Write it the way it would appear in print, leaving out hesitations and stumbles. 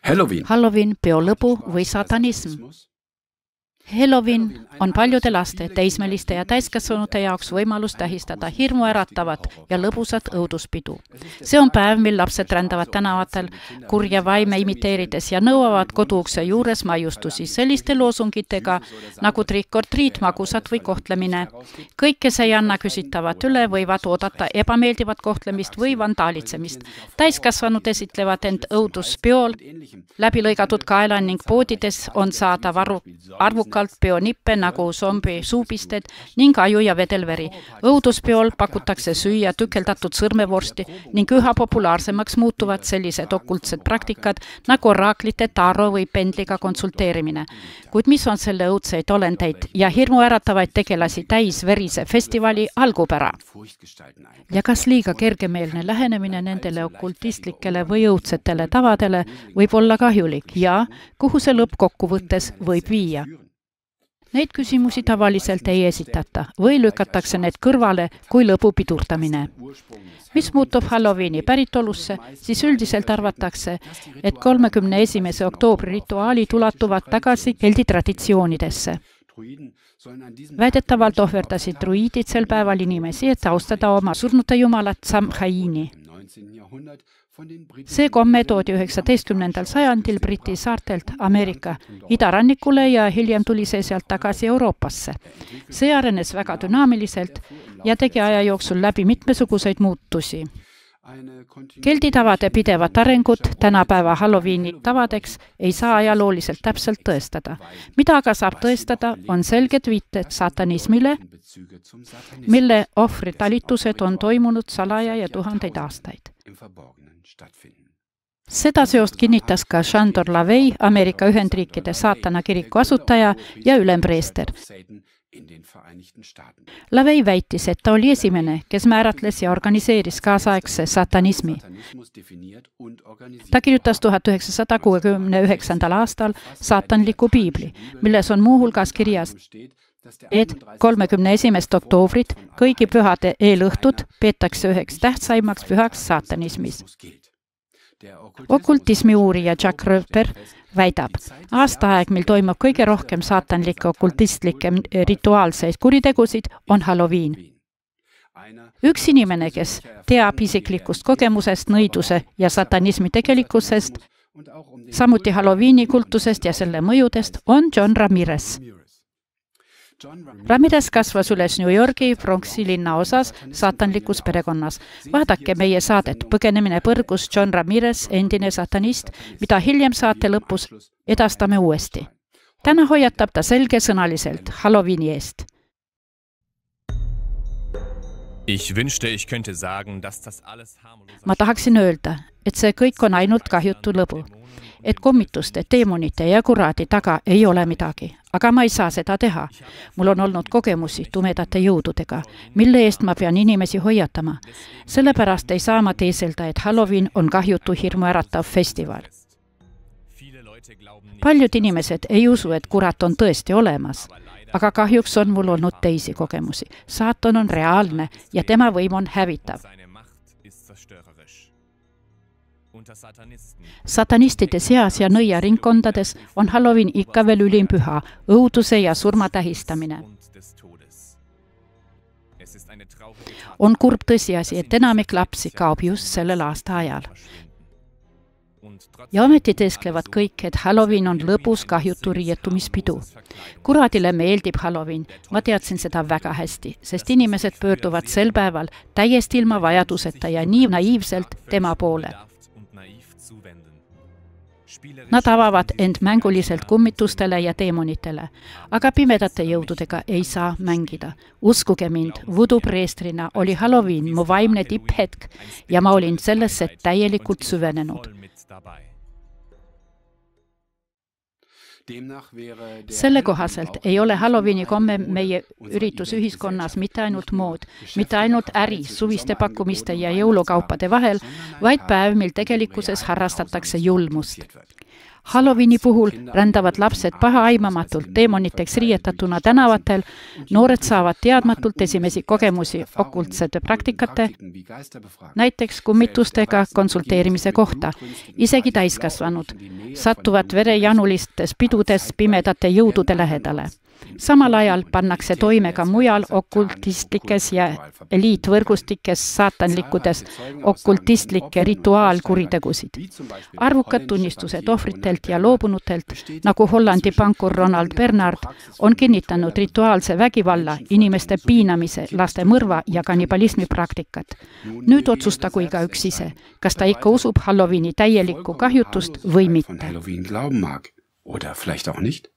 Halloween, peolõbu või satanism. Halloween on paljude laste, teismeliste ja täiskasvanute jaoks võimalus tähistada hirmuäratavat ja lõbusat õuduspidu. See on päev, mil lapsed rändavad tänavatel kurja vaime imiteerides ja nõuavad koduukse juures maiustusi selliste loosungitega nagu trick or treat, magusad või kohtlemine. Kõik, kes ei anna küsitavat üle, võivad oodata ebameeldivat kohtlemist või vandaalitsemist. Täiskasvanud esitlevad end õuduspeol, läbilõigatud kaela ning poodides on saada arvukalt peonippe nagu zombi suupisted ning aju ja vedelveri. Õuduspeol pakutakse süüa tükeldatud sõrmevorsti ning üha populaarsemaks muutuvad sellised okultsed praktikad nagu oraaklite, taaro või pendliga konsulteerimine. Kuid mis on selle õudseid olendeid ja hirmuäratavaid tegelasi täis verise festivali algupära? Ja kas liiga kergemeelne lähenemine nendele okultistlikele või õudsetele tavadele võib olla kahjulik ja kuhu see lõppkokkuvõttes võib viia? Neid küsimusi tavaliselt ei esitata või lükatakse need kõrvale kui lõbu pidurdamine. Mis muutub Halloweeni päritolusse, siis üldiselt arvatakse, et 31. oktoobri rituaalid ulatuvad tagasi keldi traditsioonidesse. Väidetavalt ohverdasid druiidid sel päeval inimesi, et austada oma surnute jumalat Samhaini. See komme toodi 19. sajandil Briti saartelt Ameerika idarannikule ja hiljem tuli see sealt tagasi Euroopasse. See arenes väga dünaamiliselt ja tegi aja jooksul läbi mitmesuguseid muutusi. Keldi tavade pidevat arengut tänapäeva Halloweeni tavadeks ei saa ajalooliselt täpselt tõestada. Mida aga saab tõestada, on selged viited satanismile, mille ohvritalitused on toimunud salaja ja tuhandeid aastaid. Seda seost kinnitas ka Shandor Lavey, Ameerika Ühendriikide saatana kiriku asutaja ja ülempreester. Lavey väitis, et ta oli esimene, kes määratles ja organiseeris kaasaegse satanismi. Ta kirjutas 1969. aastal saatanliku piibli, milles on muuhulgas kirjas, et 31. oktoobrit kõigi pühade eelõhtud peetakse üheks tähtsaimaks pühaks satanismis. Okultismi uurija Jack Röper väidab, aastaaeg, mil toimub kõige rohkem saatanlikke okultistlikke rituaalseid kuritegusid, on Halloween. Üks inimene, kes teab isiklikust kogemusest, nõiduse ja satanismi tegelikkusest, samuti Halloweeni kultusest ja selle mõjudest, on John Ramirez. Ramirez kasvas üles New Yorgi Bronxi linnaosas saatanlikus perekonnas. Vaadake meie saadet Põgenemine põrgus John Ramirez, endine satanist, mida hiljem saate lõpus edastame uuesti. Täna hoiatab ta selgesõnaliselt Halloweeni eest. Ma tahaksin öelda, et see kõik on ainult kahjutu lõbu. Et kommituste, teemonite ja kuraadi taga ei ole midagi, aga ma ei saa seda teha. Mul on olnud kogemusi tumedate jõududega, mille eest ma pean inimesi hoiatama. Sellepärast ei saa ma teeselda, et Halloween on kahjutu hirmuäratav festival. Paljud inimesed ei usu, et kurat on tõesti olemas, aga kahjuks on mul olnud teisi kogemusi. Saatan on reaalne ja tema võim on hävitav. Satanistide seas ja nõiaringkondades on Halloween ikka veel ülimpüha, õuduse ja surma tähistamine. On kurb tõsiasi, et enamik lapsi kaob just sellel aasta ajal. Ja ometi teesklevad kõik, et Halloween on lõbus kahjutu riietumispidu. Kuradile meeldib Halloween, ma teadsin seda väga hästi, sest inimesed pöörduvad sel päeval täiesti ilma vajaduseta ja nii naiivselt tema poole. Nad avavad end mänguliselt kummitustele ja teemonitele, aga pimedate jõududega ei saa mängida. Uskuge mind, voodoo-preestrina oli Halloween mu vaimne tipphetk ja ma olin sellesse täielikult süvenenud. Selle kohaselt ei ole Halloweeni komme meie üritus ühiskonnas mitte ainult mood, mitte ainult äri suviste pakkumiste ja jõulukaupade vahel, vaid päev, mil tegelikkuses harrastatakse julmust. Halloweeni puhul rändavad lapsed pahaaimamatult teemoniteks riietatuna tänavatel, noored saavad teadmatult esimesi kogemusi okultsete praktikate, näiteks kummitustega konsulteerimise kohta, isegi täiskasvanud. satuvad verejanulistes pidudes pimedate jõudude lähedale. Samal ajal pannakse toime ka mujal okultistlikes ja eliitvõrgustikes saatanlikkudes okultistlikke rituaalkuritegusid. Arvukad tunnistused ohvritelt ja loobunutelt, nagu Hollandi pankur Ronald Bernard, on kinnitanud rituaalse vägivalla, inimeste piinamise, laste mõrva ja kannibalismi praktikat. Nüüd otsustagu igaüks ise, kas ta ikka usub Halloweeni täielikku kahjutust või mitte. Halloween glauben mag. Oder vielleicht auch nicht.